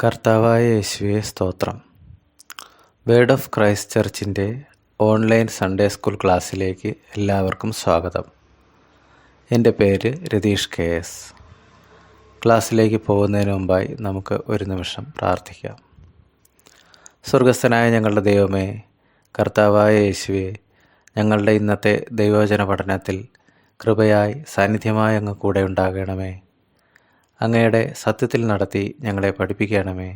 കർത്താവായ യേശുവേ സ്തോത്രം. വേർഡ് ഓഫ് ക്രൈസ്റ്റ് ചർച്ചിൻ്റെ ഓൺലൈൻ സൺഡേ സ്കൂൾ ക്ലാസ്സിലേക്ക് എല്ലാവർക്കും സ്വാഗതം. എൻ്റെ പേര് രതീഷ് KS. ക്ലാസ്സിലേക്ക് പോകുന്നതിന് മുമ്പായി നമുക്ക് ഒരു നിമിഷം പ്രാർത്ഥിക്കാം. സ്വർഗസ്ഥനായ ഞങ്ങളുടെ ദൈവമേ, കർത്താവായ യേശുവേ, ഞങ്ങളുടെ ഇന്നത്തെ ദൈവവചന പഠനത്തിൽ കൃപയായി സാന്നിധ്യമായി അങ്ങ് കൂടെ ഉണ്ടാകണമേ. അങ്ങയുടെ സത്യത്തിൽ നടത്തി ഞങ്ങളെ പഠിപ്പിക്കണമേ.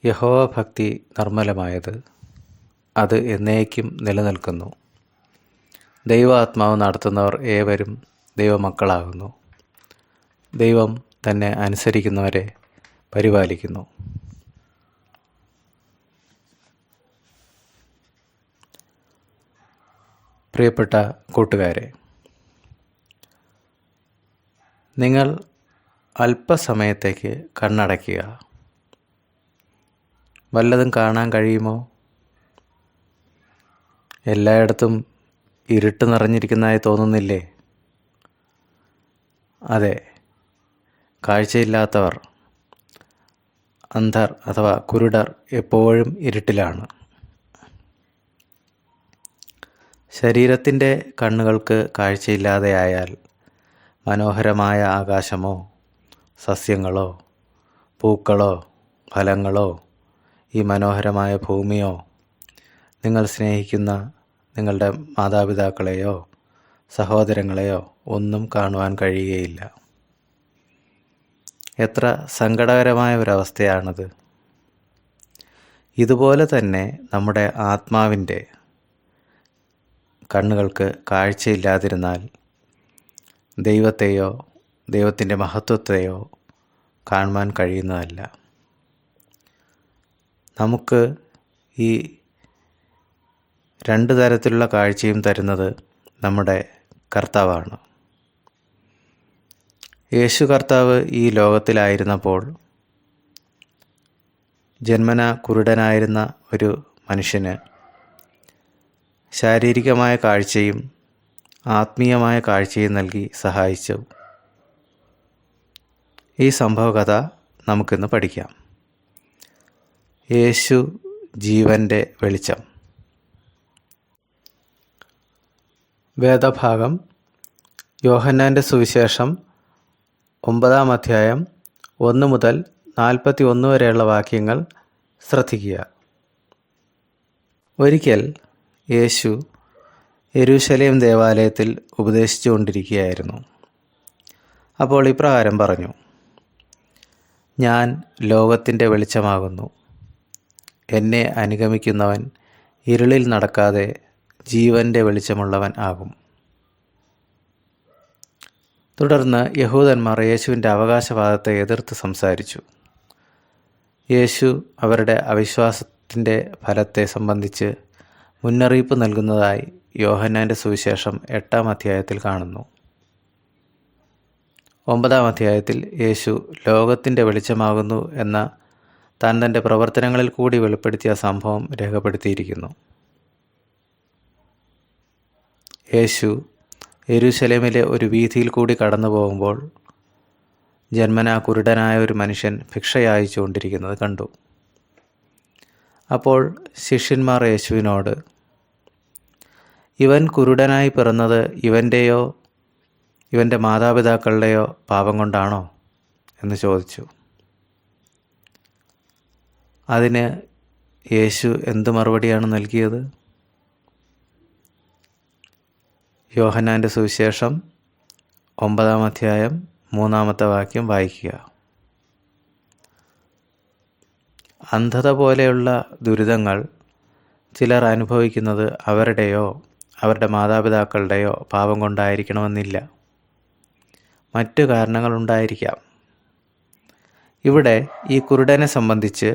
യഹോവ ഭക്തി നിർമ്മലമായത്, അത് എന്നേക്കും നിലനിൽക്കുന്നു. ദൈവാത്മാവ് നടത്തുന്നവർ ഏവരും ദൈവമക്കളാകുന്നു. ദൈവം തന്നെ അനുസരിക്കുന്നവരെ പരിപാലിക്കുന്നു. പ്രിയപ്പെട്ട കൂട്ടുകാരെ, നിങ്ങൾ അല്പസമയത്തേക്ക് കണ്ണടയ്ക്കുക. വല്ലതും കാണാൻ കഴിയുമോ? എല്ലായിടത്തും ഇരുട്ട് നിറഞ്ഞിരിക്കുന്നതായി തോന്നുന്നില്ലേ? അതെ, കാഴ്ചയില്ലാത്തവർ, അന്ധർ അഥവാ കുരുടർ എപ്പോഴും ഇരുട്ടിലാണ്. ശരീരത്തിൻ്റെ കണ്ണുകൾക്ക് കാഴ്ചയില്ലാതെയായാൽ മനോഹരമായ ആകാശമോ സസ്യങ്ങളോ പൂക്കളോ ഫലങ്ങളോ ഈ മനോഹരമായ ഭൂമിയോ നിങ്ങൾ സ്നേഹിക്കുന്ന നിങ്ങളുടെ മാതാപിതാക്കളെയോ സഹോദരങ്ങളെയോ ഒന്നും കാണുവാൻ കഴിയുകയില്ല. എത്ര സങ്കടകരമായ ഒരവസ്ഥയാണത്. ഇതുപോലെ തന്നെ നമ്മുടെ ആത്മാവിൻ്റെ കണ്ണുകൾക്ക് കാഴ്ചയില്ലാതിരുന്നാൽ ദൈവത്തെയോ ദൈവത്തിൻ്റെ മഹത്വത്തെയോ കാണുവാൻ കഴിയുന്നതല്ല. നമുക്ക് ഈ രണ്ട് തരത്തിലുള്ള കാഴ്ചയും തരുന്നത് നമ്മുടെ കർത്താവാണ്. യേശു കർത്താവ് ഈ ലോകത്തിലായിരുന്നപ്പോൾ ജന്മനാ കുരുടനായിരുന്ന ഒരു മനുഷ്യന് ശാരീരികമായ കാഴ്ചയും ആത്മീയമായ കാഴ്ചയും നൽകി സഹായിച്ചു. ഈ സംഭവകഥ നമുക്കിന്ന് പഠിക്കാം. യേശു ജീവൻ്റെ വെളിച്ചം. വേദഭാഗം യോഹന്നാൻ്റെ സുവിശേഷം 9-ാം അധ്യായം 1 മുതൽ 41 വരെയുള്ള വാക്യങ്ങൾ ശ്രദ്ധിക്കുക. ഒരിക്കൽ യേശു യെരൂശലേം ദേവാലയത്തിൽ ഉപദേശിച്ചു കൊണ്ടിരിക്കുകയായിരുന്നു. അപ്പോൾ ഇപ്രകാരം പറഞ്ഞു: ഞാൻ ലോകത്തിൻ്റെ വെളിച്ചമാകുന്നു. എന്നെ അനുഗമിക്കുന്നവൻ ഇരുളിൽ നടക്കാതെ ജീവൻ്റെ വെളിച്ചമുള്ളവൻ ആകും. തുടർന്ന് യഹൂദന്മാർ യേശുവിൻ്റെ അവകാശവാദത്തെ എതിർത്ത് സംസാരിച്ചു. യേശു അവരുടെ അവിശ്വാസത്തിൻ്റെ ഫലത്തെ സംബന്ധിച്ച് മുന്നറിയിപ്പ് നൽകുന്നതായി യോഹന്നാൻ്റെ സുവിശേഷം 8-ാം അധ്യായത്തിൽ കാണുന്നു. 9-ാം അധ്യായത്തിൽ യേശു ലോകത്തിൻ്റെ വെളിച്ചമാകുന്നു എന്ന തൻ്റെ പ്രവർത്തനങ്ങളിൽ കൂടി വെളിപ്പെടുത്തിയ സംഭവം രേഖപ്പെടുത്തിയിരിക്കുന്നു. യേശു യെരൂശലേമിലെ ഒരു വീഥിയിൽ കൂടി കടന്നു പോകുമ്പോൾ ജന്മനാ കുരുടനായ ഒരു മനുഷ്യൻ ഭിക്ഷ യാചിച്ചുകൊണ്ടിരിക്കുന്നത് കണ്ടു. അപ്പോൾ ശിഷ്യന്മാർ യേശുവിനോട്, ഇവൻ കുരുടനായി പിറന്നത് ഇവൻ്റെയോ ഇവൻ്റെ മാതാപിതാക്കളുടെയോ പാപം കൊണ്ടാണോ എന്ന് ചോദിച്ചു. അതിന് യേശു എന്ത് മറുപടിയാണ് നൽകിയത്? യോഹന്നാൻ്റെ സുവിശേഷം 9-ാം അധ്യായം 3-ാമത്തെ വാക്യം വായിക്കുക. അന്ധത പോലെയുള്ള ദുരിതങ്ങൾ ചിലർ അനുഭവിക്കുന്നത് അവരുടെയോ അവരുടെ മാതാപിതാക്കളുടെയോ പാപം കൊണ്ടായിരിക്കണമെന്നില്ല. മറ്റു കാരണങ്ങളുണ്ടായിരിക്കാം. ഇവിടെ ഈ കുരുടനെ സംബന്ധിച്ച്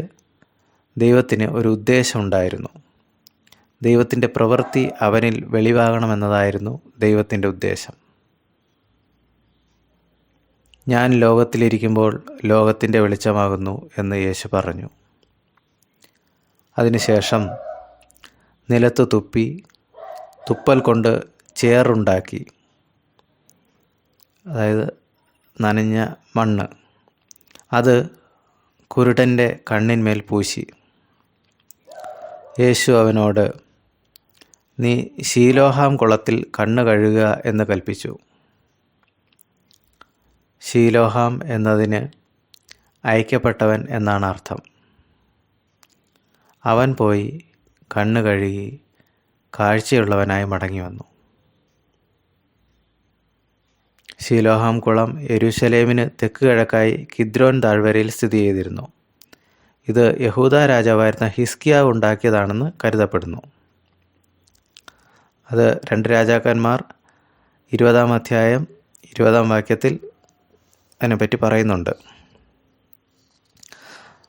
ദൈവത്തിന് ഒരു ഉദ്ദേശമുണ്ടായിരുന്നു. ദൈവത്തിൻ്റെ പ്രവൃത്തി അവനിൽ വെളിവാകണമെന്നതായിരുന്നു ദൈവത്തിൻ്റെ ഉദ്ദേശം. ഞാൻ ലോകത്തിലിരിക്കുമ്പോൾ ലോകത്തിൻ്റെ വെളിച്ചമാകുന്നു എന്ന് യേശു പറഞ്ഞു. അതിനുശേഷം നിലത്ത് തുപ്പി തുപ്പൽ കൊണ്ട് ചേറുണ്ടാക്കി, അതായത് നനഞ്ഞ മണ്ണ്, അത് കുരുടൻ്റെ കണ്ണിന്മേൽ പൂശി. യേശു അവനോട്, നീ ശീലോഹാം കുളത്തിൽ കണ്ണ് കഴുകുക എന്ന് കൽപ്പിച്ചു. ശീലോഹാം എന്നതിന് അയക്കപ്പെട്ടവൻ എന്നാണ് അർത്ഥം. അവൻ പോയി കണ്ണ് കഴുകി കാഴ്ചയുള്ളവനായി മടങ്ങി വന്നു. ശീലോഹാം കുളം യെരൂശലേമിന് തെക്ക് കിഴക്കായി കിദ്രോൻ താഴ്വരയിൽ സ്ഥിതി ചെയ്തിരുന്നു. ഇത് യഹൂദ രാജാവായിരുന്ന ഹിസ്കിയാവ് ഉണ്ടാക്കിയതാണെന്ന് കരുതപ്പെടുന്നു. അത് 2 രാജാക്കന്മാർ 20-ാം അധ്യായം 20-ാം വാക്യത്തിൽ അതിനെപ്പറ്റി പറയുന്നുണ്ട്.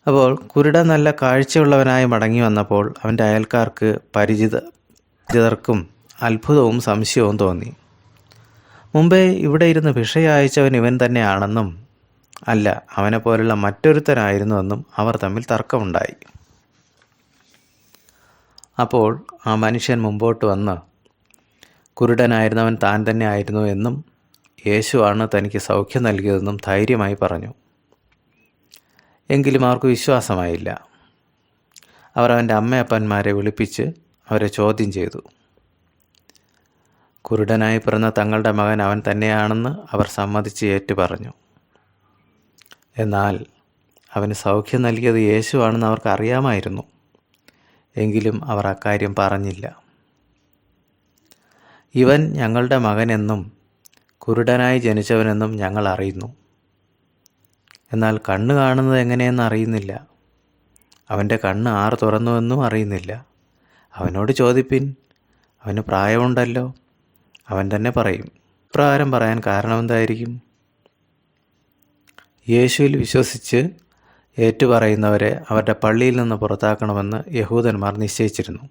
അപ്പോൾ കുരുടൻ നല്ല കാഴ്ചയുള്ളവനായി മടങ്ങി വന്നപ്പോൾ അവൻ്റെ അയൽക്കാർക്ക് പരിചിതർക്കും അത്ഭുതവും സംശയവും തോന്നി. മുമ്പേ ഇവിടെ ഇരുന്ന് ഭിക്ഷ അയച്ചവൻ ഇവൻ തന്നെയാണെന്നും അല്ല, അവനെപ്പോലുള്ള മറ്റൊരുത്തനായിരുന്നുവെന്നും അവർ തമ്മിൽ തർക്കമുണ്ടായി. അപ്പോൾ ആ മനുഷ്യൻ മുമ്പോട്ട് വന്ന് കുരുടനായിരുന്നവൻ താൻ തന്നെ ആയിരുന്നു എന്നും യേശുവാണ് തനിക്ക് സൗഖ്യം നൽകിയതെന്നും ധൈര്യമായി പറഞ്ഞു. എങ്കിലും അവർക്ക് വിശ്വാസമായില്ല. അവർ അവൻ്റെ അമ്മയപ്പന്മാരെ വിളിപ്പിച്ച് അവരെ ചോദ്യം ചെയ്തു. കുരുടനായി പിറന്ന തങ്ങളുടെ മകൻ അവൻ തന്നെയാണെന്ന് അവർ സമ്മതിച്ച് ഏറ്റുപറഞ്ഞു. എന്നാൽ അവന് സൗഖ്യം നൽകിയത് യേശുവാണെന്ന് അവർക്ക് അറിയാമായിരുന്നു. എങ്കിലും അവർ അക്കാര്യം പറഞ്ഞില്ല. ഇവൻ ഞങ്ങളുടെ മകനെന്നും കുരുടനായി ജനിച്ചവനെന്നും ഞങ്ങൾ അറിയുന്നു. എന്നാൽ കണ്ണ് കാണുന്നത് എങ്ങനെയെന്ന് അറിയുന്നില്ല. അവൻ്റെ കണ്ണ് ആർ തുറന്നുവെന്നും അറിയുന്നില്ല. അവനോട് ചോദിപ്പിൻ, അവന് പ്രായമുണ്ടല്ലോ, അവൻ തന്നെ പറയും. ഇപ്രകാരം പറയാൻ കാരണമെന്തായിരിക്കും? യേശുവിൽ വിശ്വസിച്ച് ഏറ്റുപറയുന്നവരെ അവരുടെ പള്ളിയിൽ നിന്ന് പുറത്താക്കണമെന്ന് യഹൂദന്മാർ നിശ്ചയിച്ചിരുന്നു.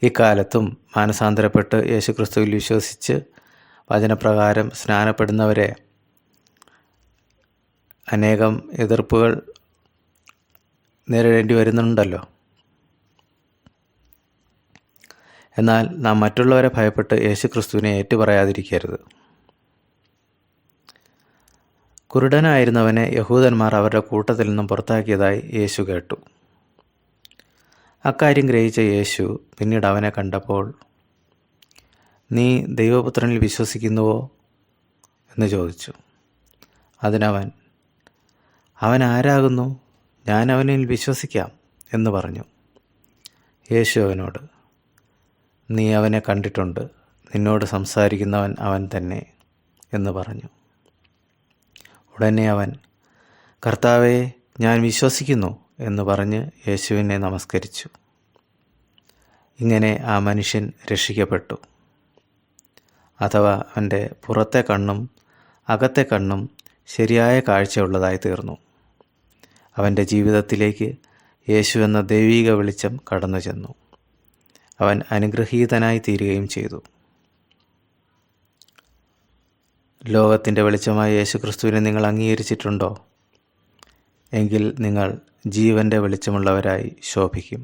ഇക്കാലത്തും മാനസാന്തരപ്പെട്ട് യേശുക്രിസ്തുവിൽ വിശ്വസിച്ച് വചനപ്രകാരം സ്നാനപ്പെടുന്നവരെ അനേകം എതിർപ്പുകൾ നേരിടേണ്ടി വരുന്നുണ്ടല്ലോ. എന്നാൽ നാം മറ്റുള്ളവരെ ഭയപ്പെട്ട് യേശുക്രിസ്തുവിനെ ഏറ്റുപറയാതിരിക്കരുത്. കുരുടനായിരുന്നവനെ യഹൂദന്മാർ അവരുടെ കൂട്ടത്തിൽ നിന്നും പുറത്താക്കിയതായി യേശു കേട്ടു. അക്കാര്യം ഗ്രഹിച്ച യേശു പിന്നീട് അവനെ കണ്ടപ്പോൾ, നീ ദൈവപുത്രനിൽ വിശ്വസിക്കുന്നുവോ എന്ന് ചോദിച്ചു. അതിനവൻ, അവൻ ആരാകുന്നു? ഞാൻ അവനിൽ വിശ്വസിക്കാം എന്ന് പറഞ്ഞു. യേശു അവനോട്, നീ അവനെ കണ്ടിട്ടുണ്ട്, നിന്നോട് സംസാരിക്കുന്നവൻ അവൻ തന്നെ എന്ന് പറഞ്ഞു. ഉടനെ അവൻ, കർത്താവേ, ഞാൻ വിശ്വസിക്കുന്നു എന്ന് പറഞ്ഞ് യേശുവിനെ നമസ്കരിച്ചു. ഇങ്ങനെ ആ മനുഷ്യൻ രക്ഷിക്കപ്പെട്ടു. അഥവാ അവൻ്റെ പുറത്തെ കണ്ണും അകത്തെ കണ്ണും ശരിയായ കാഴ്ചയുള്ളതായി തീർന്നു. അവൻ്റെ ജീവിതത്തിലേക്ക് യേശു എന്ന ദൈവിക വെളിച്ചം കടന്നു ചെന്നു. അവൻ അനുഗ്രഹീതനായി തീരുകയും ചെയ്തു. ലോകത്തിൻ്റെ വെളിച്ചമായ യേശുക്രിസ്തുവിനെ നിങ്ങൾ അംഗീകരിച്ചിട്ടുണ്ടോ? എങ്കിൽ നിങ്ങൾ ജീവൻ്റെ വെളിച്ചമുള്ളവരായി ശോഭിക്കും.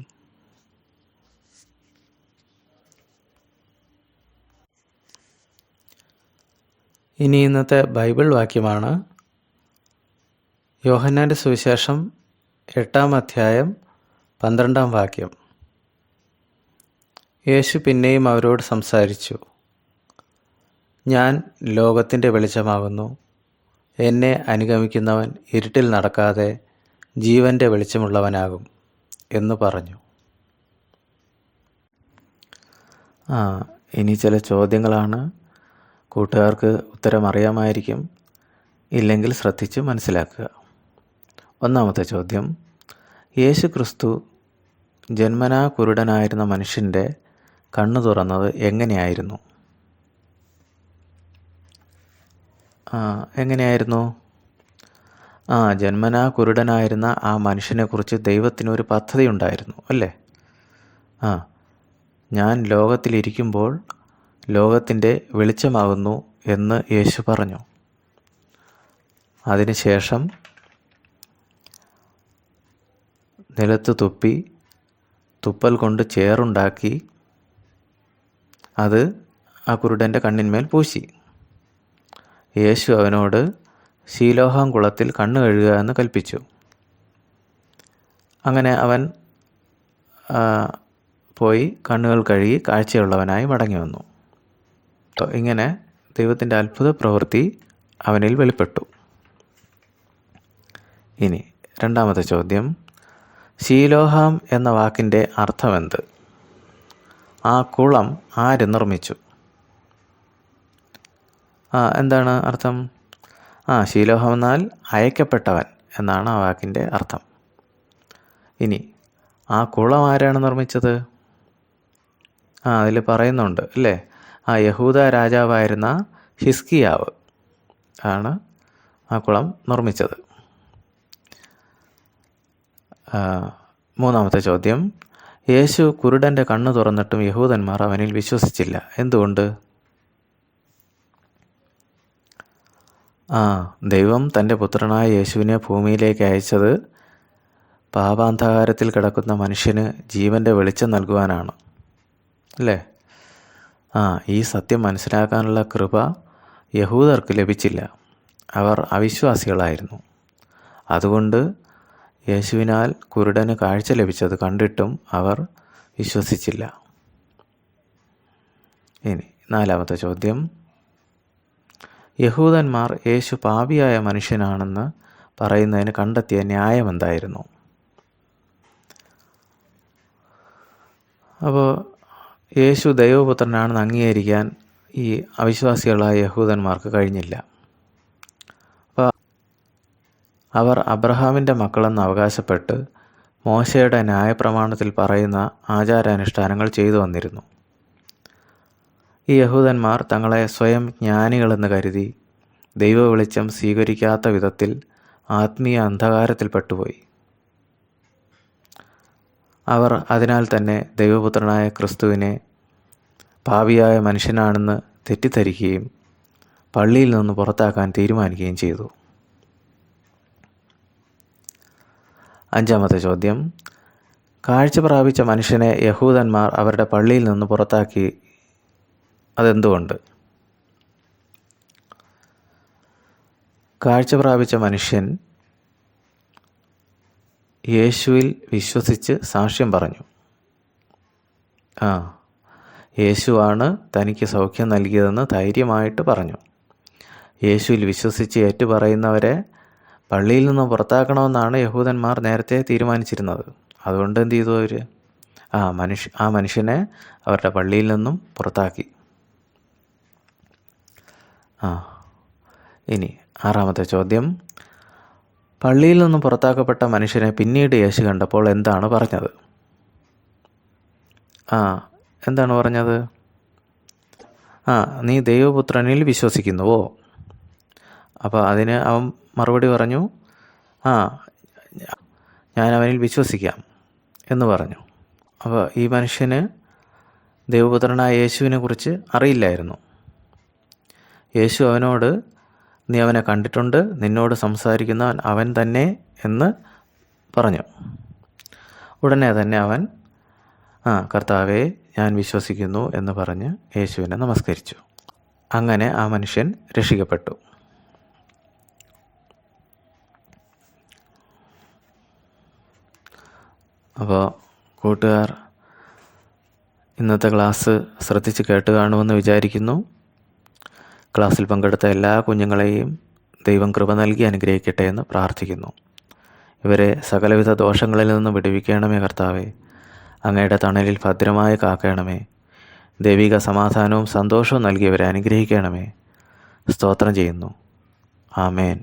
ഇനി ഇന്നത്തെ ബൈബിൾ വാക്യമാണ് യോഹന്നാൻ്റെ സുവിശേഷം 8-ാം അധ്യായം 12-ാം വാക്യം. യേശു പിന്നെയും അവരോട് സംസാരിച്ചു, ഞാൻ ലോകത്തിൻ്റെ വെളിച്ചമാകുന്നു. എന്നെ അനുഗമിക്കുന്നവൻ ഇരുട്ടിൽ നടക്കാതെ ജീവൻ്റെ വെളിച്ചമുള്ളവനാകും എന്ന് പറഞ്ഞു. ഇനി ചില ചോദ്യങ്ങളാണ്. കൂട്ടുകാർക്ക് ഉത്തരം അറിയാമായിരിക്കും. ഇല്ലെങ്കിൽ ശ്രദ്ധിച്ച് മനസ്സിലാക്കുക. ഒന്നാമത്തെ ചോദ്യം, യേശു ക്രിസ്തു ജന്മനാ കുരുടനായിരുന്ന മനുഷ്യൻ്റെ കണ്ണു തുറന്നത് എങ്ങനെയായിരുന്നു? എങ്ങനെയായിരുന്നു? ജന്മനാ കുരുടനായിരുന്ന ആ മനുഷ്യനെക്കുറിച്ച് ദൈവത്തിനൊരു പദ്ധതി ഉണ്ടായിരുന്നു, അല്ലേ? ഞാൻ ലോകത്തിലിരിക്കുമ്പോൾ ലോകത്തിൻ്റെ വെളിച്ചമാകുന്നു എന്ന് യേശു പറഞ്ഞു. അതിനുശേഷം നിലത്ത് തുപ്പി തുപ്പൽ കൊണ്ട് ചേറുണ്ടാക്കി അത് ആ കുരുടൻ്റെ കണ്ണിന്മേൽ പൂശി. യേശു അവനോട് ശീലോഹാം കുളത്തിൽ കണ്ണ് കഴുകുക എന്ന് കൽപ്പിച്ചു. അങ്ങനെ അവൻ പോയി കണ്ണുകൾ കഴുകി കാഴ്ചയുള്ളവനായി മടങ്ങി വന്നു. ഇങ്ങനെ ദൈവത്തിൻ്റെ അത്ഭുത പ്രവൃത്തി അവനിൽ വെളിപ്പെട്ടു. ഇനി രണ്ടാമത്തെ ചോദ്യം, ശീലോഹാം എന്ന വാക്കിൻ്റെ അർത്ഥമെന്ത്? ആ കുളം ആര് നിർമ്മിച്ചു? എന്താണ് അർത്ഥം? ശീലോഹം എന്നാൽ അയക്കപ്പെട്ടവൻ എന്നാണ് ആ വാക്കിൻ്റെ അർത്ഥം. ഇനി ആ കുളം ആരാണ് നിർമ്മിച്ചത്? അതിൽ പറയുന്നുണ്ട് അല്ലേ, യഹൂദ രാജാവായിരുന്ന ഹിസ്കിയാവ് ആണ് ആ കുളം നിർമ്മിച്ചത്. മൂന്നാമത്തെ ചോദ്യം, യേശു കുരുടൻ്റെ കണ്ണ് തുറന്നിട്ടും യഹൂദന്മാർ അവനിൽ വിശ്വസിച്ചില്ല, എന്തുകൊണ്ട്? ദൈവം തൻ്റെ പുത്രനായ യേശുവിനെ ഭൂമിയിലേക്ക് അയച്ചത് പാപാന്ധകാരത്തിൽ കിടക്കുന്ന മനുഷ്യന് ജീവൻ്റെ വെളിച്ചം നൽകുവാനാണ് അല്ലേ? ഈ സത്യം മനസ്സിലാക്കാനുള്ള കൃപ യഹൂദർക്ക് ലഭിച്ചില്ല. അവർ അവിശ്വാസികളായിരുന്നു. അതുകൊണ്ട് യേശുവിനാൽ കുരുടന് കാഴ്ച ലഭിച്ചത് കണ്ടിട്ടും അവർ വിശ്വസിച്ചില്ല. ഇനി നാലാമത്തെ ചോദ്യം, യഹൂദന്മാർ യേശു പാപിയായ മനുഷ്യനാണെന്ന് പറയുന്നതിന് കണ്ടെത്തിയ ന്യായം എന്തായിരുന്നു? അപ്പോൾ യേശു ദൈവപുത്രനാണെന്ന് അംഗീകരിക്കാൻ ഈ അവിശ്വാസികളായ യഹൂദന്മാർക്ക് കഴിഞ്ഞില്ല. അപ്പോൾ അവർ അബ്രഹാമിൻ്റെ മക്കളെന്ന് അവകാശപ്പെട്ട് മോശയുടെ ന്യായപ്രമാണത്തിൽ പറയുന്ന ആചാരാനുഷ്ഠാനങ്ങൾ ചെയ്തു വന്നിരുന്നു. ഈ യഹൂദന്മാർ തങ്ങളെ സ്വയം ജ്ഞാനികളെന്ന് കരുതി ദൈവ വെളിച്ചം സ്വീകരിക്കാത്ത വിധത്തിൽ ആത്മീയ അന്ധകാരത്തിൽ പെട്ടുപോയി. അവർ അതിനാൽ തന്നെ ദൈവപുത്രനായ ക്രിസ്തുവിനെ പാപിയായ മനുഷ്യനാണെന്ന് തെറ്റിദ്ധരിക്കുകയും പള്ളിയിൽ നിന്ന് പുറത്താക്കാൻ തീരുമാനിക്കുകയും ചെയ്തു. അഞ്ചാമത്തെ ചോദ്യം, കാഴ്ച പ്രാപിച്ച മനുഷ്യനെ യഹൂദന്മാർ അവരുടെ പള്ളിയിൽ നിന്ന് പുറത്താക്കി, അതെന്തുകൊണ്ട്? കാഴ്ച പ്രാപിച്ച മനുഷ്യൻ യേശുവിൽ വിശ്വസിച്ച് സാക്ഷ്യം പറഞ്ഞു. യേശുവാണ് തനിക്ക് സൗഖ്യം നൽകിയതെന്ന് ധൈര്യമായിട്ട് പറഞ്ഞു. യേശുവിൽ വിശ്വസിച്ച് ഏറ്റുപറയുന്നവരെ പള്ളിയിൽ നിന്ന് പുറത്താക്കണമെന്നാണ് യഹൂദന്മാർ നേരത്തെ തീരുമാനിച്ചിരുന്നത്. അതുകൊണ്ട് എന്ത് ചെയ്തു അവർ? ആ മനുഷ്യനെ അവരുടെ പള്ളിയിൽ നിന്നും പുറത്താക്കി. ഇനി ആറാമത്തെ ചോദ്യം, പള്ളിയിൽ നിന്നും പുറത്താക്കപ്പെട്ട മനുഷ്യനെ പിന്നീട് യേശു കണ്ടപ്പോൾ എന്താണ് പറഞ്ഞത്? എന്താണ് പറഞ്ഞത്? നീ ദൈവപുത്രനിൽ വിശ്വസിക്കുന്നുവോ? അപ്പോൾ അതിന് അവൻ മറുപടി പറഞ്ഞു, ഞാൻ അവനിൽ വിശ്വസിക്കാം എന്ന് പറഞ്ഞു. അപ്പോൾ ഈ മനുഷ്യന് ദൈവപുത്രനായ യേശുവിനെ കുറിച്ച് അറിയില്ലായിരുന്നു. യേശു അവനോട്, നീ അവനെ കണ്ടിട്ടുണ്ട്, നിന്നോട് സംസാരിക്കുന്നവൻ അവൻ തന്നെ എന്ന് പറഞ്ഞു. ഉടനെ തന്നെ അവൻ കർത്താവേ, ഞാൻ വിശ്വസിക്കുന്നു എന്ന് പറഞ്ഞ് യേശുവിനെ നമസ്കരിച്ചു. അങ്ങനെ ആ മനുഷ്യൻ രക്ഷിക്കപ്പെട്ടു. അപ്പോൾ കൂട്ടുകാർ ഇന്നത്തെ ക്ലാസ് ശ്രദ്ധിച്ച് കേട്ട് കാണുമെന്ന് വിചാരിക്കുന്നു. ക്ലാസ്സിൽ പങ്കെടുത്ത എല്ലാ കുഞ്ഞുങ്ങളെയും ദൈവം കൃപ നൽകി അനുഗ്രഹിക്കട്ടെ എന്ന് പ്രാർത്ഥിക്കുന്നു. ഇവരെ സകലവിധ ദോഷങ്ങളിൽ നിന്ന് വിടുവിക്കണമേ കർത്താവേ. അങ്ങയുടെ തണലിൽ ഭദ്രമായി കാക്കണമേ. ദൈവിക സമാധാനവും സന്തോഷവും നൽകിയവരെ അനുഗ്രഹിക്കണമേ. സ്തോത്രം ചെയ്യുന്നു. ആമേൻ.